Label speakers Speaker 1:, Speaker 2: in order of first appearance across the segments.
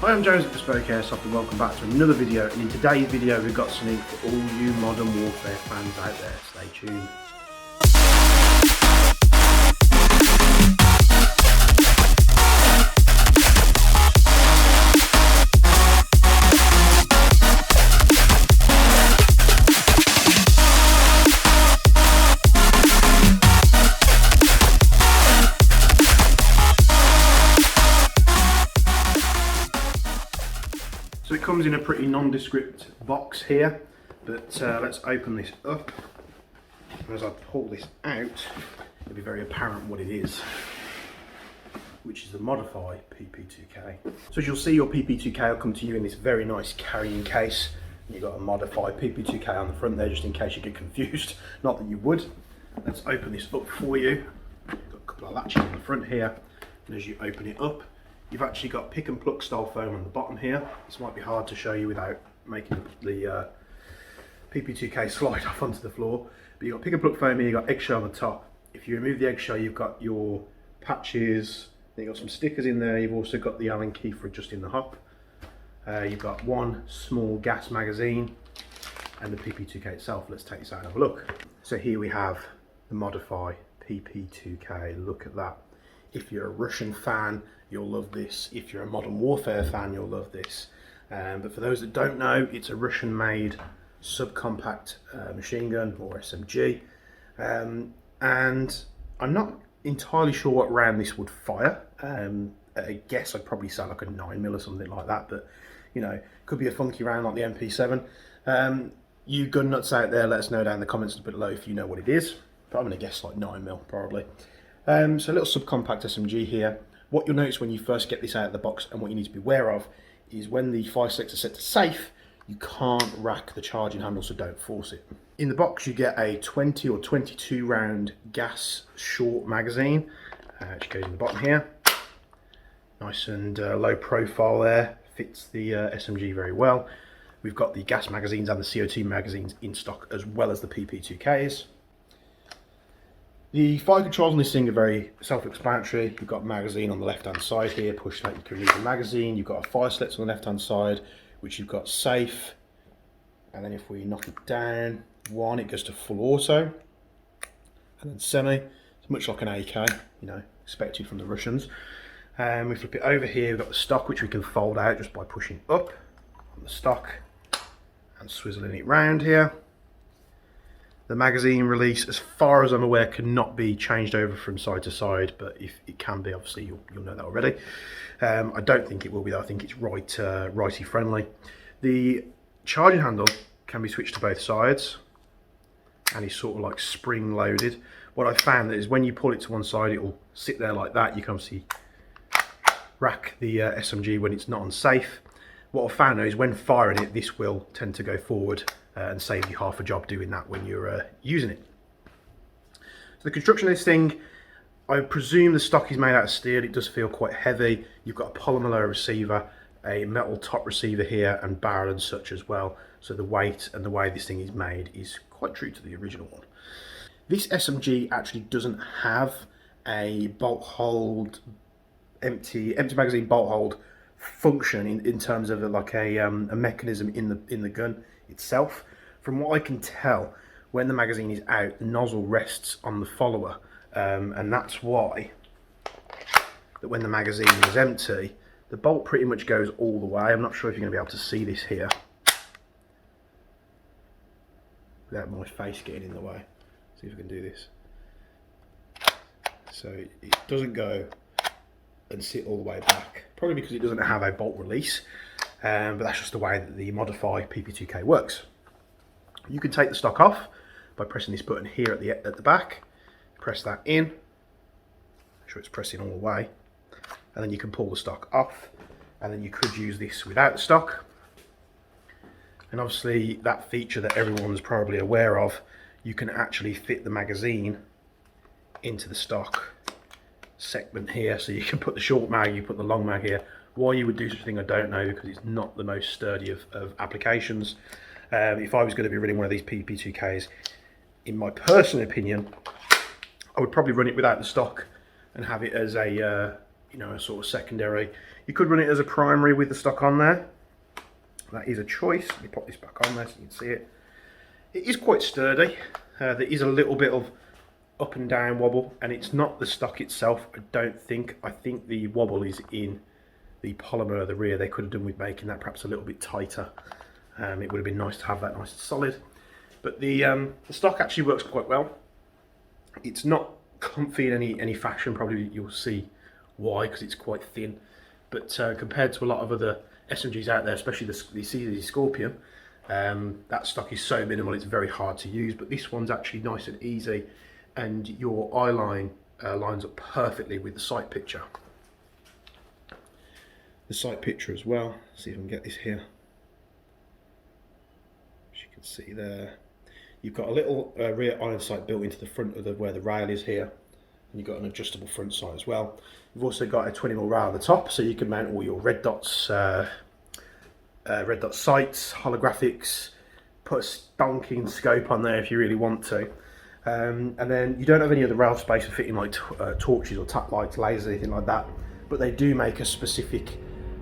Speaker 1: Hi, I'm James at Bespoke Airsoft and welcome back to another video, and in today's video we've got something for all you Modern Warfare fans out there. Stay tuned. So it comes in a pretty nondescript box here, but let's open this up. And as I pull this out, it'll be very apparent what it is, which is the Modify PP-2K. So as you'll see, your PP-2K will come to you in this very nice carrying case. You've got a Modify PP-2K on the front there, just in case you get confused. Not that you would. Let's open this up for you. Got a couple of latches on the front here, and as you open it up, you've actually got pick and pluck style foam on the bottom here. This might be hard to show you without making the PP-2K slide off onto the floor. But you've got pick and pluck foam here, you've got eggshell on the top. If you remove the eggshell, you've got your patches, then you've got some stickers in there, you've also got the Allen key for adjusting the hop. You've got one small gas magazine and the PP-2K itself. Let's take this out and have a look. So here we have the Modify PP-2K. Look at that. If you're a Russian fan, you'll love this. If you're a Modern Warfare fan, you'll love this. But for those that don't know, it's a Russian-made subcompact machine gun, or SMG. And I'm not entirely sure what round this would fire. I guess I'd probably say like a 9mm or something like that, but you know, could be a funky round like the MP7. You gun nuts out there, let us know down in the comments below if you know what it is. But I'm going to guess like 9mm probably. So a little subcompact SMG here. What you'll notice when you first get this out of the box, and what you need to be aware of, is when the fire selector is set to safe, you can't rack the charging handle, so don't force it. In the box you get a 20 or 22 round gas short magazine, which goes in the bottom here. Nice and low profile there, fits the SMG very well. We've got the gas magazines and the CO2 magazines in stock, as well as the PP-2Ks. The fire controls on this thing are very self-explanatory. You've got a magazine on the left-hand side here, push that, you can remove the magazine. You've got a fire selector on the left-hand side, which you've got safe. And then if we knock it down, one, it goes to full auto. And then semi, it's much like an AK, you know, expected from the Russians. We flip it over here, we've got the stock, which we can fold out just by pushing up on the stock and swizzling it round here. The magazine release, as far as I'm aware, cannot be changed over from side to side, but if it can be, obviously you'll know that already. I don't think it will be though. I think it's righty friendly. The charging handle can be switched to both sides, and it's sort of like spring loaded. What I found is when you pull it to one side, it will sit there like that. You can obviously rack the SMG when it's not unsafe. What I found though is when firing it, this will tend to go forward and save you half a job doing that when you're using it. So the construction of this thing, I presume the stock is made out of steel. It does feel quite heavy. You've got a polymer lower receiver, a metal top receiver here, and barrel and such as well. So the weight and the way this thing is made is quite true to the original one. This SMG actually doesn't have a bolt hold, empty magazine bolt hold function in terms of like a mechanism in the gun itself. From what I can tell, when the magazine is out, the nozzle rests on the follower, and that's why that when the magazine is empty, the bolt pretty much goes all the way. I'm not sure if you're going to be able to see this here without my face getting in the way. See if I can do this. So it doesn't go and sit all the way back, probably because it doesn't have a bolt release, but that's just the way that the Modify PP-2K works. You can take the stock off by pressing this button here at the back. Press that in, make sure it's pressing all the way, and then you can pull the stock off, and then you could use this without the stock. And obviously that feature that everyone's probably aware of, you can actually fit the magazine into the stock segment here, so you can put the short mag, you put the long mag here. Why you would do such a thing, I don't know, because it's not the most sturdy of applications. If I was going to be running one of these PP-2Ks, in my personal opinion, I would probably run it without the stock and have it as a you know, a sort of secondary. You could run it as a primary with the stock on there. That is a choice. Let me pop this back on there so you can see it. It is quite sturdy. There is a little bit of up and down wobble, and it's not the stock itself, I don't think. I think the wobble is in the polymer of the rear. They could have done with making that perhaps a little bit tighter. It would have been nice to have that nice and solid. But the stock actually works quite well. It's not comfy in any fashion. Probably you'll see why, because it's quite thin. But compared to a lot of other SMGs out there, especially the CZ Scorpion, that stock is so minimal it's very hard to use. But this one's actually nice and easy, and your eye line lines up perfectly with the sight picture. The sight picture as well. See if I can get this here. As you can see there, you've got a little rear iron sight built into the front of where the rail is here, and you've got an adjustable front sight as well. You've also got a 20mm rail at the top, so you can mount all your red dot sights, holographics, put a stonking scope on there if you really want to. And then you don't have any other rail space for fitting like torches or tack lights, lasers, anything like that. But they do make a specific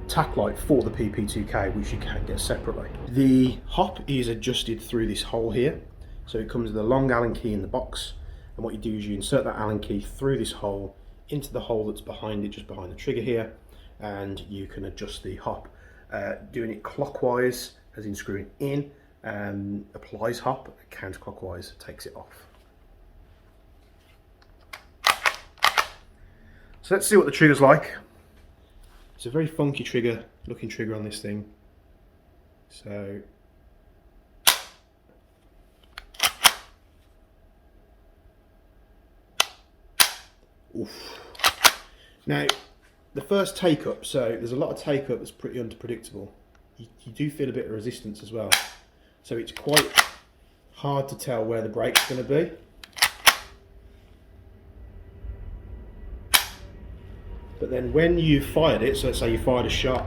Speaker 1: tack light for the PP-2K, which you can get separately. The hop is adjusted through this hole here. So it comes with a long Allen key in the box. And what you do is you insert that Allen key through this hole into the hole that's behind it, just behind the trigger here. And you can adjust the hop. Doing it clockwise, as in screwing in, applies hop, counterclockwise takes it off. So let's see what the trigger's like. It's a very funky trigger, looking trigger on this thing. So oof. Now the first take up, so there's a lot of take up that's pretty unpredictable. You do feel a bit of resistance as well. So it's quite hard to tell where the brake's going to be. But then when you fired it, so let's say you fired a shot,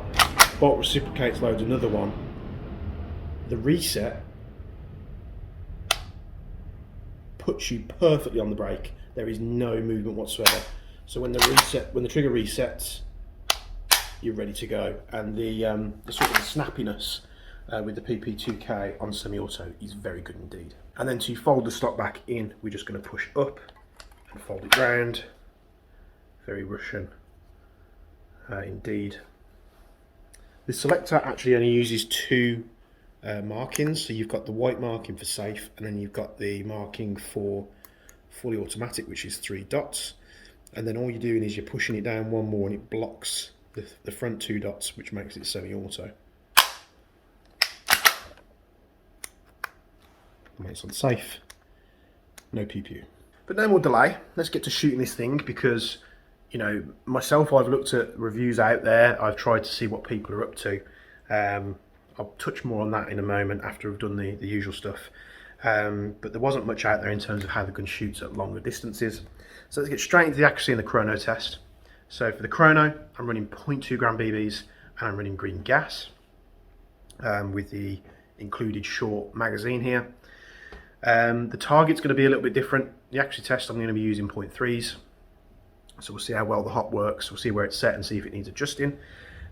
Speaker 1: bolt reciprocates, loads another one, the reset puts you perfectly on the brake. There is no movement whatsoever. So when the trigger resets, you're ready to go. And the sort of snappiness with the PP-2K on semi-auto is very good indeed. And then to fold the stock back in, we're just going to push up and fold it round. Very Russian. Indeed. The selector actually only uses two markings, so you've got the white marking for safe, and then you've got the marking for fully automatic, which is 3 dots, and then all you're doing is you're pushing it down one more and it blocks the front 2 dots, which makes it semi-auto. It's on safe, no PP. But no more delay, let's get to shooting this thing, because you know, myself, I've looked at reviews out there. I've tried to see what people are up to. I'll touch more on that in a moment after I've done the usual stuff. But there wasn't much out there in terms of how the gun shoots at longer distances. So let's get straight into the accuracy and the chrono test. So for the chrono, I'm running 0.2 gram BBs and I'm running green gas with the included short magazine here. The target's going to be a little bit different. The accuracy test, I'm going to be using 0.3s. So we'll see how well the hop works, we'll see where it's set and see if it needs adjusting.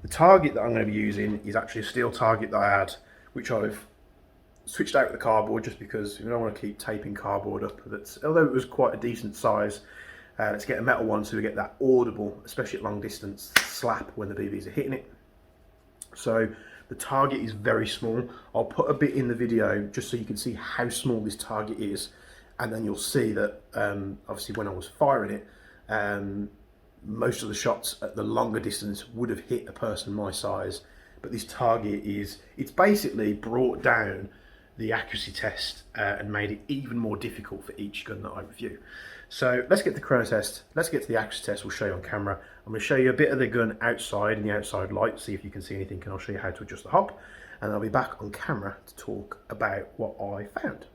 Speaker 1: The target that I'm going to be using is actually a steel target that I had, which I've switched out with the cardboard just because you don't want to keep taping cardboard up. Although it was quite a decent size, let's get a metal one so we get that audible, especially at long distance, slap when the BBs are hitting it. So the target is very small. I'll put a bit in the video just so you can see how small this target is, and then you'll see that obviously when I was firing it, most of the shots at the longer distance would have hit a person my size, but this target it's basically brought down the accuracy test and made it even more difficult for each gun that I review. So let's get the chrono test, let's get to the accuracy test. We'll show you on camera. I'm going to show you a bit of the gun outside in the outside light, see if you can see anything, and I'll show you how to adjust the hop, and I'll be back on camera to talk about what I found.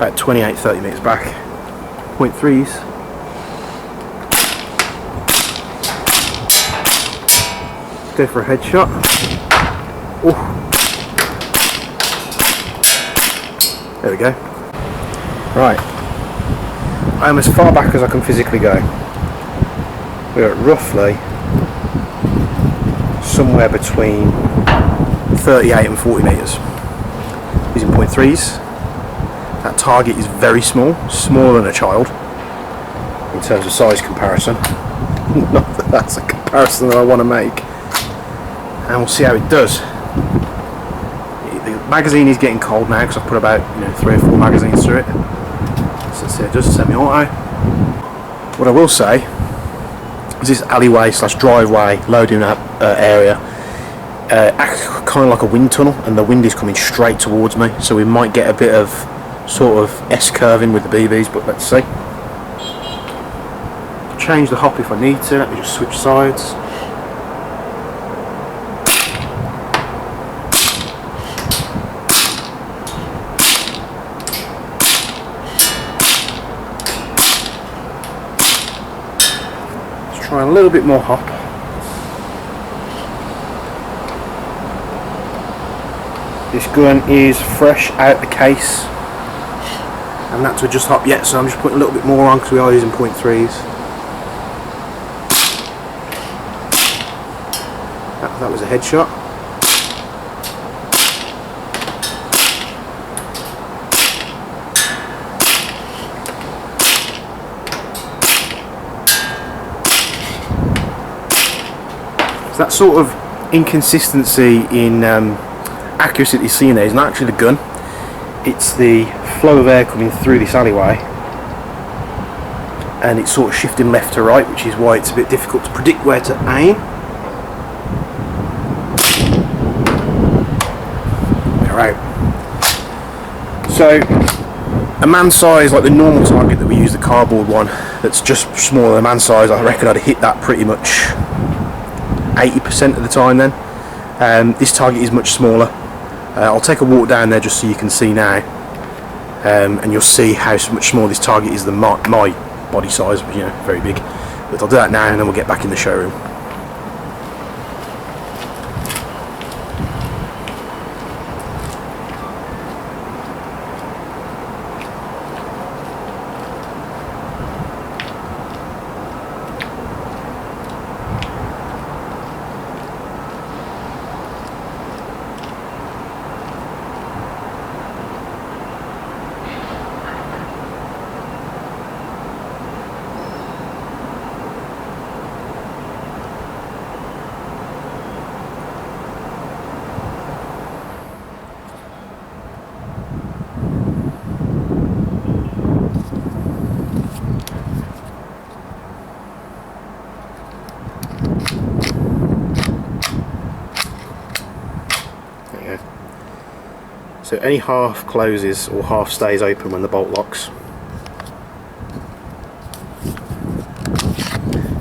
Speaker 1: about 28-30 metres back. .3s. Go for a headshot. Oh, there we go. Right, I'm as far back as I can physically go. We're at roughly somewhere between 38 and 40 metres. Using .3s. That target is very small, smaller than a child in terms of size comparison. Not that that's a comparison that I want to make. And we'll see how it does. The magazine is getting cold now because I've put about 3 or 4 magazines through it. So let's see how it does. Semi-auto. What I will say is this alleyway / driveway loading area acts kind of like a wind tunnel, and the wind is coming straight towards me, so we might get a bit of sort of S-curving with the BBs, but let's see. Change the hop if I need to. Let me just switch sides. Let's try a little bit more hop. This gun is fresh out the case. And not to adjust hop yet, so I'm just putting a little bit more on because we are using .3s. That was a headshot. So that sort of inconsistency in accuracy that you're seeing there is not actually the gun. It's the flow of air coming through this alleyway, and it's sort of shifting left to right, which is why it's a bit difficult to predict where to aim. Alright, so a man size like the normal target that we use, the cardboard one that's just smaller than man size, I reckon I'd hit that pretty much 80% of the time then. This target is much smaller. I'll take a walk down there just so you can see now, and you'll see how much smaller this target is than my body size, very big. But I'll do that now and then we'll get back in the showroom. So any half closes or half stays open when the bolt locks.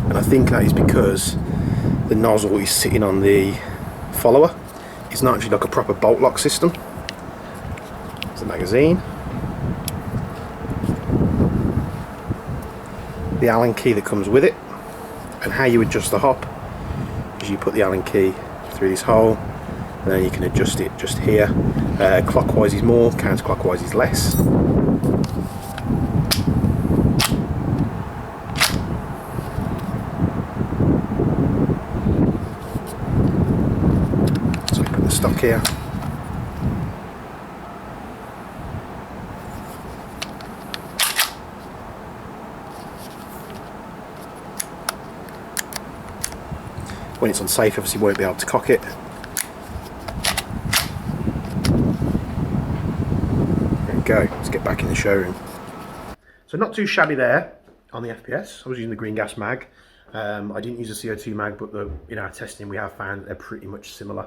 Speaker 1: And I think that is because the nozzle is sitting on the follower. It's not actually like a proper bolt lock system. It's the magazine. The Allen key that comes with it. And how you adjust the hop is you put the Allen key through this hole, and then you can adjust it just here. Clockwise is more, counterclockwise is less. So we put the stock here. When it's unsafe, obviously you won't be able to cock it. Go. Let's get back in the showroom. So not too shabby there on the FPS. I was using the green gas mag. I didn't use a CO2 mag, but in our testing we have found they're pretty much similar.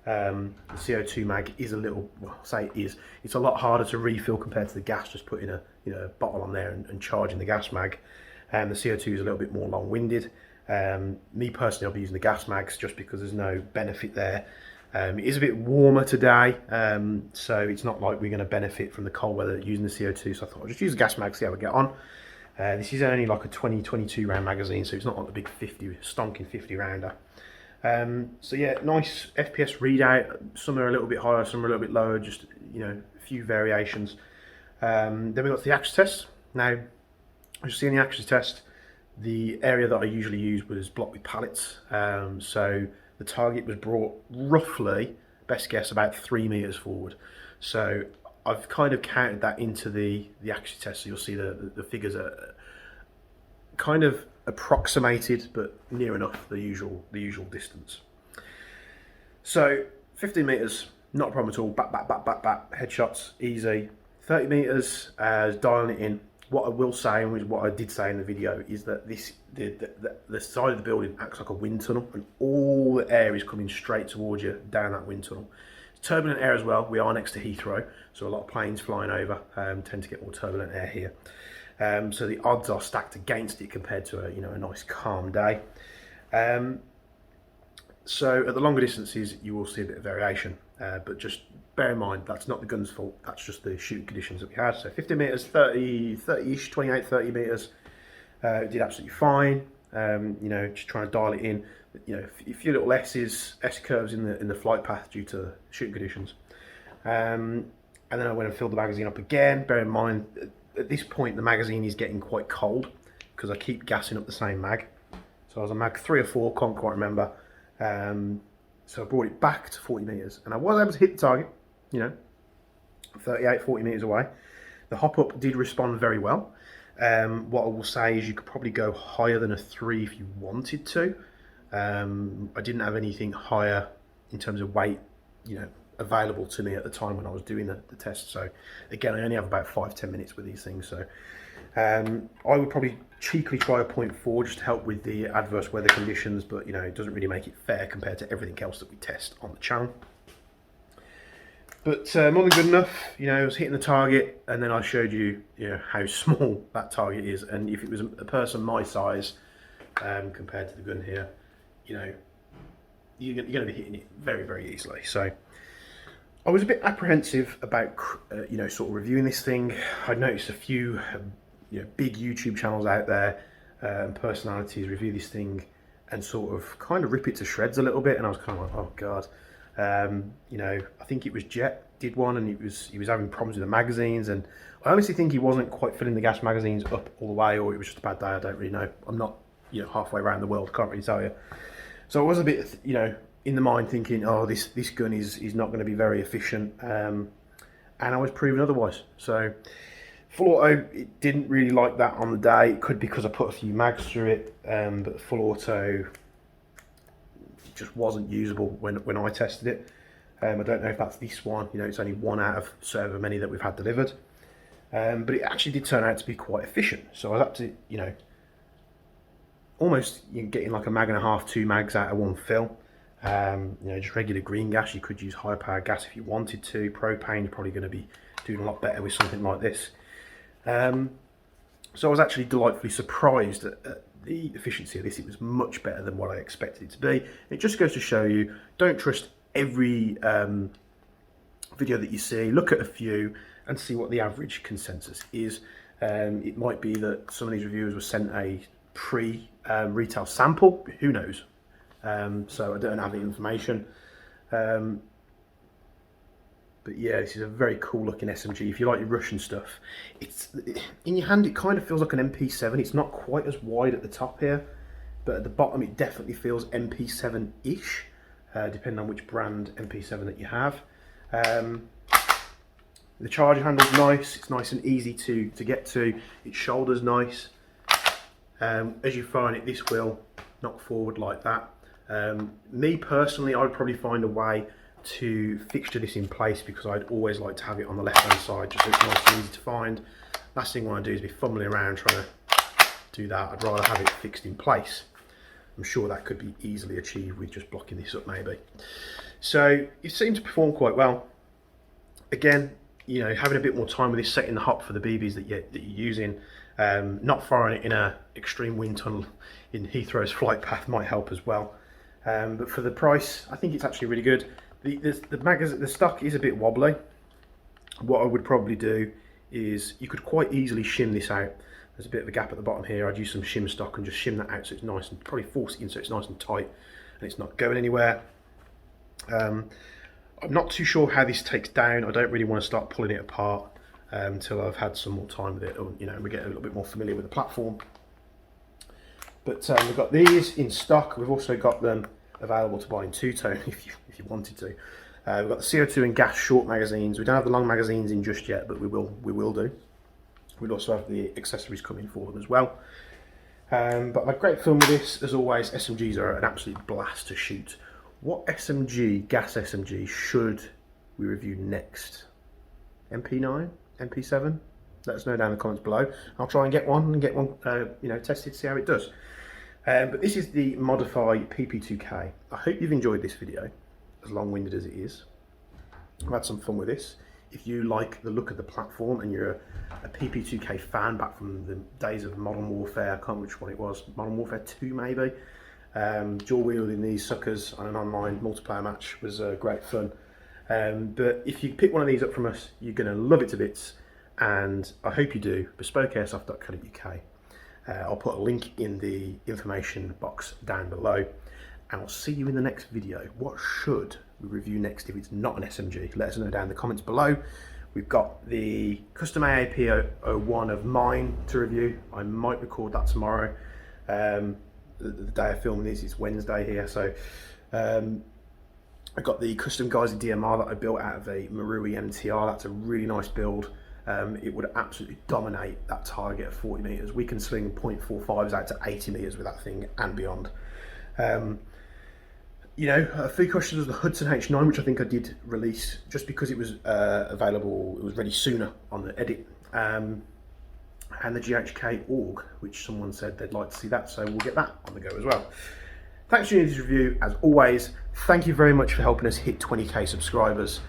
Speaker 1: The CO2 mag is a little, well, say it is, it's a lot harder to refill compared to the gas, just putting a bottle on there and charging the gas mag. The CO2 is a little bit more long-winded. Me personally, I'll be using the gas mags just because there's no benefit there It is a bit warmer today, so it's not like we're going to benefit from the cold weather using the CO2, so I thought I'll just use a gas mag, see how we get on. This is only like a 22 round magazine, so it's not like the big stonking 50 rounder. So yeah, nice FPS readout. Some are a little bit higher, some are a little bit lower, just, you know, a few variations. Then we got the accuracy test. Now, as you see in the accuracy test, the area that I usually use was blocked with pallets. So the target was brought roughly, best guess, about 3 meters forward. So I've kind of counted that into the accuracy test, so you'll see the figures are kind of approximated, but near enough the usual distance. So 15 meters, not a problem at all. Back, headshots, easy. 30 meters, dialing it in. What I will say, and what I did say in the video, is that the side of the building acts like a wind tunnel, and all the air is coming straight towards you down that wind tunnel. It's turbulent air as well. We are next to Heathrow, so a lot of planes flying over tend to get more turbulent air here. So the odds are stacked against it compared to a nice calm day. So at the longer distances, you will see a bit of variation, but just bear in mind that's not the gun's fault. That's just the shooting conditions that we had. So 50 meters, 30-ish, 28, 30 meters, did absolutely fine. Just trying to dial it in. A few little S curves in the flight path due to shooting conditions. And then I went and filled the magazine up again. Bear in mind, at this point the magazine is getting quite cold because I keep gassing up the same mag. So I was on mag 3 or 4, can't quite remember. So I brought it back to 40 meters, and I was able to hit the target, 38, 40 meters away. The hop up did respond very well. What I will say is you could probably go higher than a 3 if you wanted to. I didn't have anything higher in terms of weight, available to me at the time when I was doing the test. So again, I only have about 5-10 minutes with these things. So I would probably cheekily try a 0.4 just to help with the adverse weather conditions, but it doesn't really make it fair compared to everything else that we test on the channel. But more than good enough. I was hitting the target, and then I showed you, how small that target is, and if it was a person my size compared to the gun here, you're going to be hitting it very, very easily. So I was a bit apprehensive about, sort of reviewing this thing. I'd noticed a few, big YouTube channels out there, personalities review this thing and sort of kind of rip it to shreds a little bit, and I was kind of like, oh god. I think it was Jet did one, and he was having problems with the magazines, and I honestly think he wasn't quite filling the gas magazines up all the way, or it was just a bad day. I don't really know. I'm not, halfway around the world, can't really tell you. So I was a bit, in the mind thinking, oh, this gun is not going to be very efficient, and I was proven otherwise. So full auto, it didn't really like that on the day. It could be because I put a few mags through it, but full auto just wasn't usable when I tested it. I don't know if that's this one. It's only one out of so many that we've had delivered, but it actually did turn out to be quite efficient. So I was up to almost getting like a mag and a half, 2 mags out of one fill. Just regular green gas. You could use higher power gas if you wanted to. Propane, you're probably going to be doing a lot better with something like this. So I was actually delightfully surprised at the efficiency of this. It was much better than what I expected it to be. It just goes to show you, don't trust every video that you see. Look at a few and see what the average consensus is. It might be that some of these reviewers were sent a retail sample, who knows. So I don't have the information. But yeah, this is a very cool looking SMG. If you like your Russian stuff, in your hand it kind of feels like an MP7. It's not quite as wide at the top here, but at the bottom it definitely feels MP7-ish, depending on which brand MP7 that you have. The charger handle's nice. It's nice and easy to get to. Its shoulder's nice. As you find it, this will knock forward like that. Me personally, I would probably find a way to fixture this in place, because I'd always like to have it on the left hand side just so it's nice and easy to find. Last thing I want to do is be fumbling around trying to do that. I'd rather have it fixed in place. I'm sure that could be easily achieved with just blocking this up maybe. So it seemed to perform quite well. Again, having a bit more time with this, setting the hop for the BBs that you're using, not firing it in a extreme wind tunnel in Heathrow's flight path might help as well. But for the price, I think it's actually really good. The stock is a bit wobbly. What I would probably do is you could quite easily shim this out. There's a bit of a gap at the bottom here. I'd use some shim stock and just shim that out so it's nice, and probably force it in so it's nice and tight and it's not going anywhere. I'm not too sure how this takes down. I don't really want to start pulling it apart until I've had some more time with it, or we get a little bit more familiar with the platform. But we've got these in stock. We've also got them available to buy in two-tone if you wanted to. We've got the CO2 and gas short magazines. We don't have the long magazines in just yet, but we will do. We'll also have the accessories coming for them as well. But I've had great fun with this. As always, SMGs are an absolute blast to shoot. What SMG, gas SMG, should we review next? MP9? MP7? Let us know down in the comments below. I'll try and get one tested, see how it does. But this is the modified PP-2K. I hope you've enjoyed this video, as long-winded as it is. I've had some fun with this. If you like the look of the platform and you're a PP-2K fan back from the days of Modern Warfare, I can't remember which one it was, Modern Warfare 2 maybe, dual wielding these suckers on an online multiplayer match was great fun. But if you pick one of these up from us, you're going to love it to bits, and I hope you do. bespokeairsoft.co.uk. I'll put a link in the information box down below, and I'll see you in the next video. What should we review next if it's not an SMG? Let us know down in the comments below. We've got the custom AAP01 of mine to review. I might record that tomorrow. The day of filming this, it's Wednesday here, so I've got the custom Geyser DMR that I built out of a Marui MTR. That's a really nice build. It would absolutely dominate that target at 40 meters. We can sling .45s out to 80 meters with that thing and beyond. A few questions was the Hudson H9, which I think I did release just because it was available, it was ready sooner on the edit. And the GHK AUG, which someone said they'd like to see that, so we'll get that on the go as well. Thanks for doing this review, as always. Thank you very much for helping us hit 20k subscribers.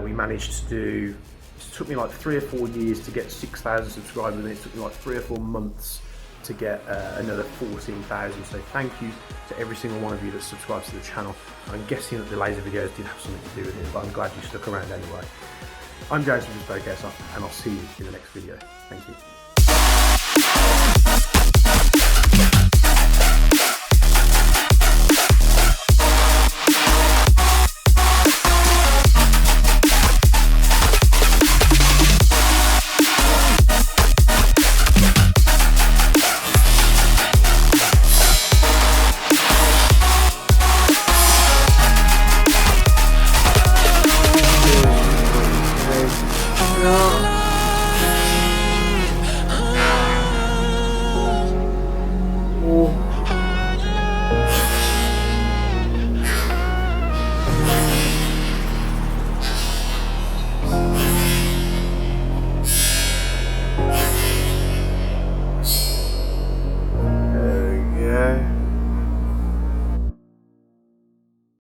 Speaker 1: We managed to do, it took me like 3 or 4 years to get 6,000 subscribers, and it took me like 3 or 4 months to get another 14,000. So thank you to every single one of you that subscribes to the channel. I'm guessing that the laser videos did have something to do with it, but I'm glad you stuck around anyway. I'm James from Bespoke Airsoft, and I'll see you in the next video. Thank you.